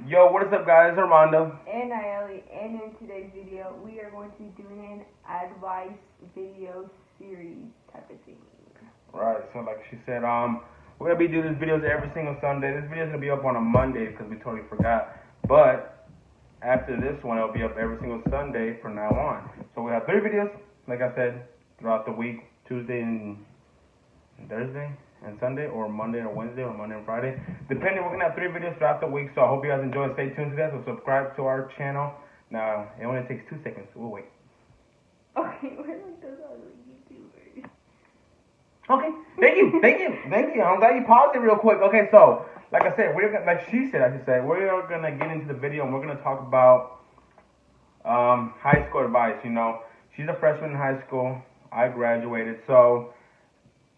Yo, what is up, guys? Armando. And Naeli, and in today's video, we are going to be doing an advice video series type of thing. Right, so like she said, we're gonna be doing these videos every single Sunday. This video's gonna be up on a Monday because we totally forgot. But after this one, it'll be up every single Sunday from now on. So we have 3 videos, like I said, throughout the week: Tuesday and Thursday and Sunday, or Monday or Wednesday, or Monday and Friday. Depending, we're gonna have 3 videos throughout the week. So I hope you guys enjoy and stay tuned to that. So subscribe to our channel. Now it only takes 2 seconds. We'll wait. Okay, we're like those other YouTubers. Okay, thank you. I'm glad you paused it real quick. Okay, so like I said, like she said, I should say, we're gonna get into the video and we're gonna talk about high school advice. You know, she's a freshman in high school. I graduated, so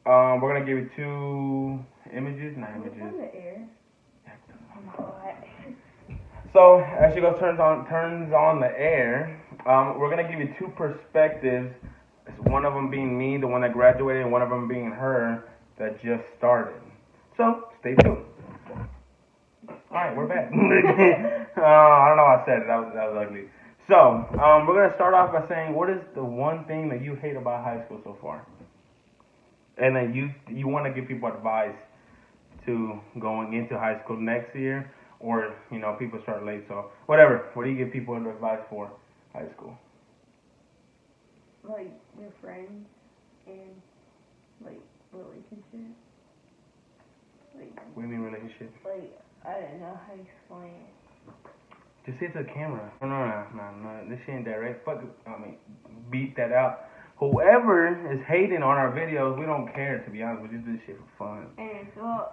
we're gonna give you 2 images, not images. What's on the air? I'm hot. So as she goes, turns on the air. We're gonna give you 2 perspectives. One of them being me, the one that graduated, and one of them being her that just started. So stay tuned. All right, we're back. I don't know how I said it. That was ugly. So we're gonna start off by saying, what is the one thing that you hate about high school so far, and that you want to give people advice to going into high school next year, or people start late. So whatever. What do you give people advice for high school? Like your friends and like relationships. Like, What do you mean relationship? like I don't know how to explain it. Just say it to the camera. No. This shit ain't direct. Fuck it. Beat that out. Whoever is hating on our videos, we don't care, to be honest. We just do this shit for fun. And so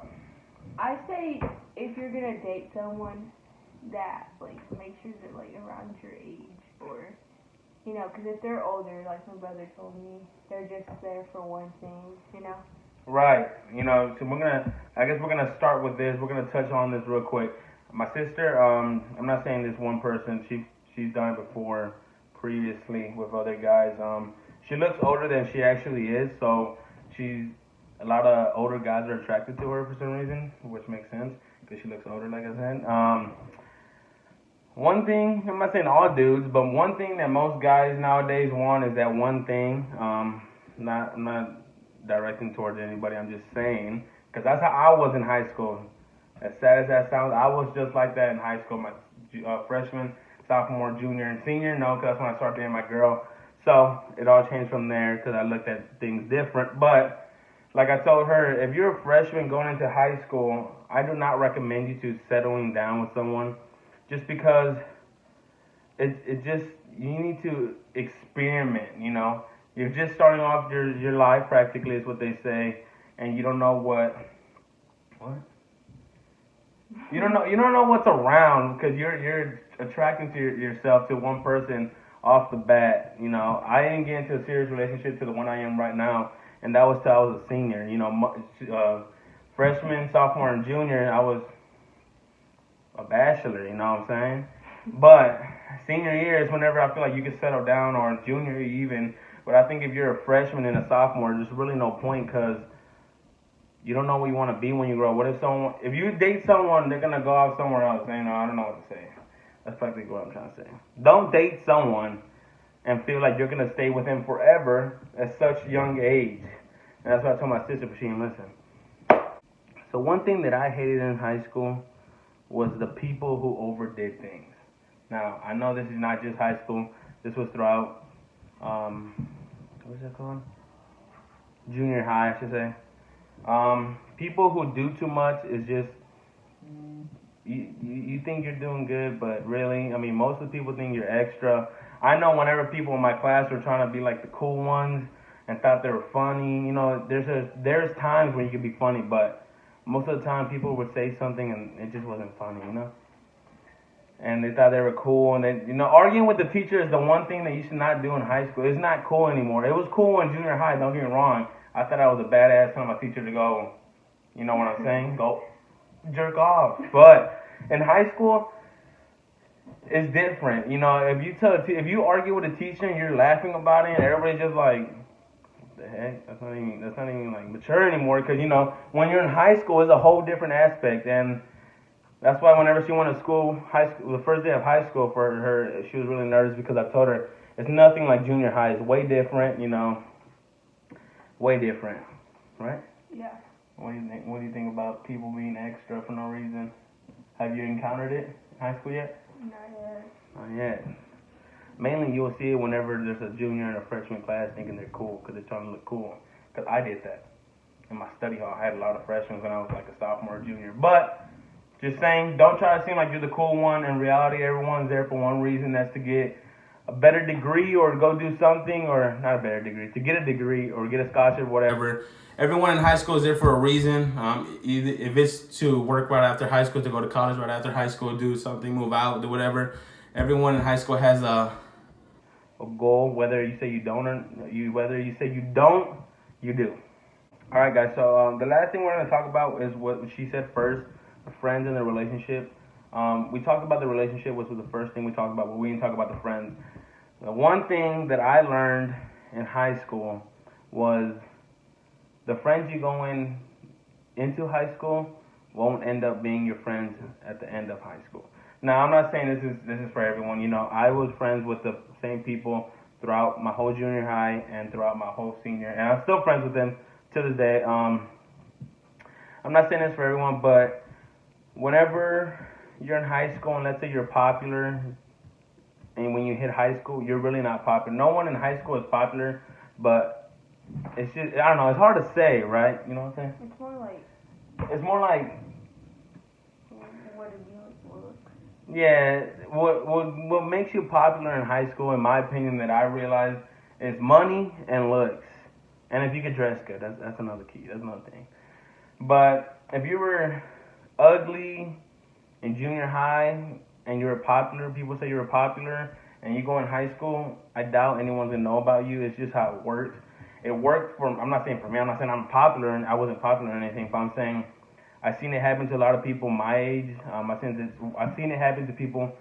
I say if you're gonna date someone, that like make sure they're like around your age, or because if they're older, like my brother told me, they're just there for one thing, Right. So I guess we're gonna start with this. We're gonna touch on this real quick. My sister, I'm not saying this one person. She's done it before, previously with other guys. She looks older than she actually is, so a lot of older guys are attracted to her for some reason, which makes sense because she looks older, like I said. One thing, I'm not saying all dudes, but one thing that most guys nowadays want is that one thing. I'm not directing towards anybody. I'm just saying, because that's how I was in high school. As sad as that sounds, I was just like that in high school. My freshman, sophomore, junior, and senior. No, because that's when I started dating my girl. So it all changed from there because I looked at things different. But like I told her, if you're a freshman going into high school, I do not recommend you to settling down with someone, just because it just, you need to experiment. You're just starting off your life practically, is what they say, and you don't know what. You don't know what's around, because you're attracting to yourself to one person off the bat. I didn't get into a serious relationship to the one I am right now, and that was till I was a senior. Freshman, sophomore, and junior, I was a bachelor. You know what I'm saying? But senior year is whenever I feel like you can settle down, or junior even. But I think if you're a freshman and a sophomore, there's really no point, because you don't know what you want to be when you grow up. If you date someone, they're gonna go out somewhere else. I don't know what to say. That's practically what I'm trying to say. Don't date someone and feel like you're gonna stay with him forever at such young age. And that's what I told my sister, but she didn't listen. So one thing that I hated in high school was the people who overdid things. Now, I know this is not just high school. This was throughout, what's that called? Junior high, I should say. People who do too much is just, you think you're doing good, but really, most of the people think you're extra. I know whenever people in my class were trying to be like the cool ones and thought they were funny, there's times when you can be funny, but most of the time people would say something and it just wasn't funny, and they thought they were cool, and then, arguing with the teacher is the one thing that you should not do in high school. It's not cool anymore. It was cool in junior high, don't get me wrong. I thought I was a badass telling my teacher to go, you know what I'm saying? Go jerk off. But in high school, it's different. If you argue with a teacher and you're laughing about it, and everybody's just like, what the heck? That's not even like mature anymore. Because when you're in high school, it's a whole different aspect. And That's why whenever she went to school, high school, the first day of high school for her, she was really nervous because I told her it's nothing like junior high. It's way different, way different, right? Yeah. What do you think? What do you think about people being extra for no reason? Have you encountered it in high school yet? Not yet. Not yet. Mainly, you'll see it whenever there's a junior and a freshman class thinking they're cool because they're trying to look cool. Because I did that in my study hall. I had a lot of freshmen when I was like a sophomore or junior. But just saying, don't try to seem like you're the cool one. In reality, everyone's there for one reason. That's to get a better degree or to go do something, or not a better degree, to get a degree or get a scholarship, whatever. Everyone in high school is there for a reason. Either if it's to work right after high school, to go to college right after high school, do something, move out, do whatever. Everyone in high school has a goal. Whether you say you don't, or whether you say you don't, you do. All right, guys. So the last thing we're gonna talk about is what she said first: the friends and the relationship. We talked about the relationship, which was the first thing we talked about, but we didn't talk about the friends. The one thing that I learned in high school was the friends you go into high school won't end up being your friends at the end of high school. Now, I'm not saying this is for everyone. I was friends with the same people throughout my whole junior high and throughout my whole senior, and I'm still friends with them to this day. I'm not saying this for everyone, but whenever you're in high school and let's say you're popular, and when you hit high school, you're really not popular. No one in high school is popular, but it's just, I don't know, it's hard to say, right? You know what I'm saying? It's more like what do you look? Yeah, what makes you popular in high school, in my opinion, that I realized is money and looks. And if you could dress good, that's another key. That's another thing. But if you were ugly in junior high and you were popular, people say you were popular, and you go in high school, I doubt anyone's gonna know about you. It's just how it works. It worked for, I'm not saying for me, I'm not saying I'm popular and I wasn't popular or anything, but I'm saying I've seen it happen to a lot of people my age. I've seen it happen to people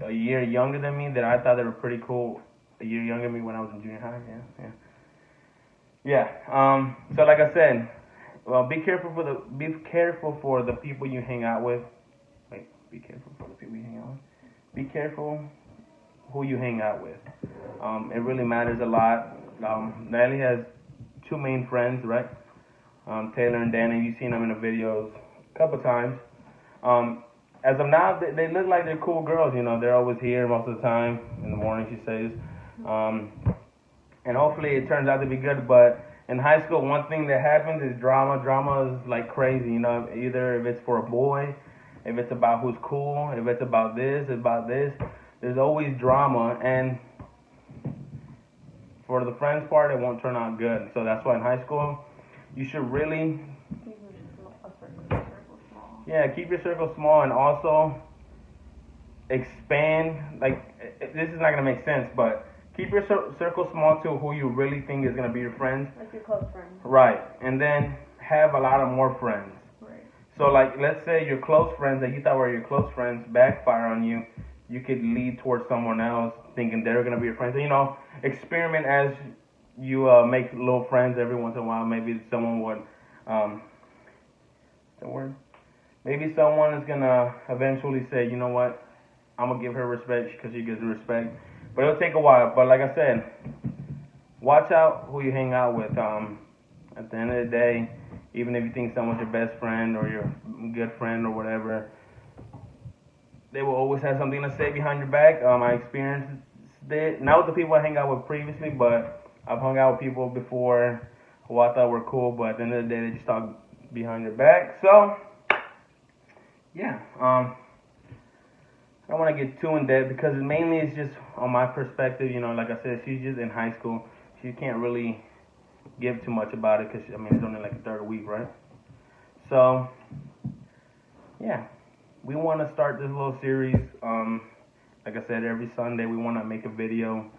a year younger than me that I thought they were pretty cool. A year younger than me when I was in junior high. Yeah. So like I said, well, be careful for the people you hang out with. Wait, be careful for the people you hang out with. Be careful who you hang out with. It really matters a lot. Natalie has two main friends, right? Taylor and Danny. You've seen them in the videos a couple times. As of now, they look like they're cool girls. They're always here most of the time. In the morning, she says. And hopefully it turns out to be good. But in high school, one thing that happens is drama. Drama is like crazy. Either if it's for a boy, if it's about who's cool, if it's about this, there's always drama. And for the friends part, it won't turn out good. So that's why in high school, you should really, keep your circle small, and also expand. Like, this is not gonna make sense, but keep your circle small to who you really think is gonna be your friends. Like your close friends. Right, and then have a lot of more friends. Right. So like, let's say your close friends that you thought were your close friends backfire on you. You could lead towards someone else thinking they're gonna be your friends. So, experiment as you make little friends every once in a while. Maybe someone would, the word? Maybe someone is gonna eventually say, you know what, I'm gonna give her respect because she gives respect. But it'll take a while. But like I said, watch out who you hang out with. At the end of the day, even if you think someone's your best friend or your good friend or whatever, they will always have something to say behind your back. I experienced it, not with the people I hang out with previously, but I've hung out with people before who I thought were cool, but at the end of the day, they just talk behind your back. So, yeah, I don't want to get too in depth because mainly it's just on my perspective. Like I said, she's just in high school. She can't really give too much about it because, it's only like the third week, right? So, yeah. We want to start this little series. Like I said, every Sunday we want to make a video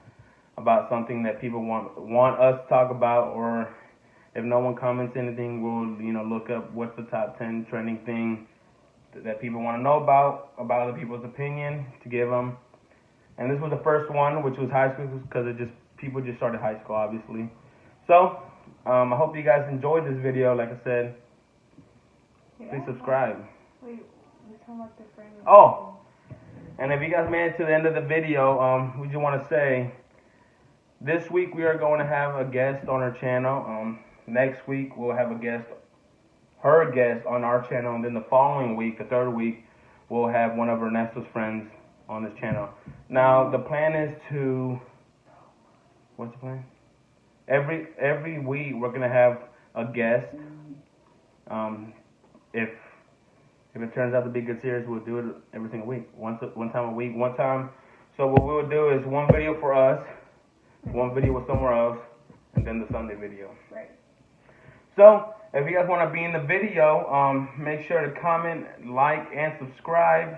about something that people want us to talk about, or if no one comments anything, we'll look up what's the top 10 trending thing that people want to know about other people's opinion to give them. And this was the first one, which was high school, because people just started high school, obviously. So I hope you guys enjoyed this video. Like I said, please subscribe. Wait. talking about the friend. Oh, and if you guys made it to the end of the video, we just want to say, this week we are going to have a guest on our channel. Next week we'll have her guest on our channel, and then the following week, the third week, we'll have one of Ernesto's friends on this channel. Now the plan is to, what's the plan? Every week we're gonna have a guest. If it turns out to be a good series, we'll do it every single week. One time a week, one time. So what we will do is one video for us, one video with somewhere else, and then the Sunday video. Right. So if you guys want to be in the video, make sure to comment, like, and subscribe.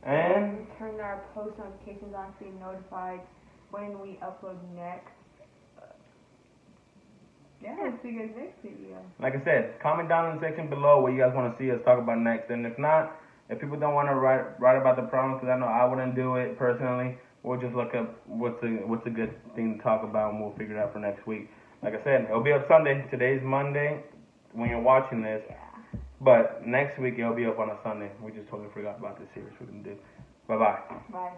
And turn our post notifications on so you're notified when we upload next. Yeah, let's see you guys next video. like I said, comment down in the section below what you guys want to see us talk about next. And if not, if people don't want to write about the problems, because I know I wouldn't do it personally, we'll just look up what's a good thing to talk about, and we'll figure it out for next week. Like I said, it'll be up Sunday. Today's Monday when you're watching this. Yeah. But next week it'll be up on a Sunday. We just totally forgot about this series we're going to do. Bye-bye. Bye.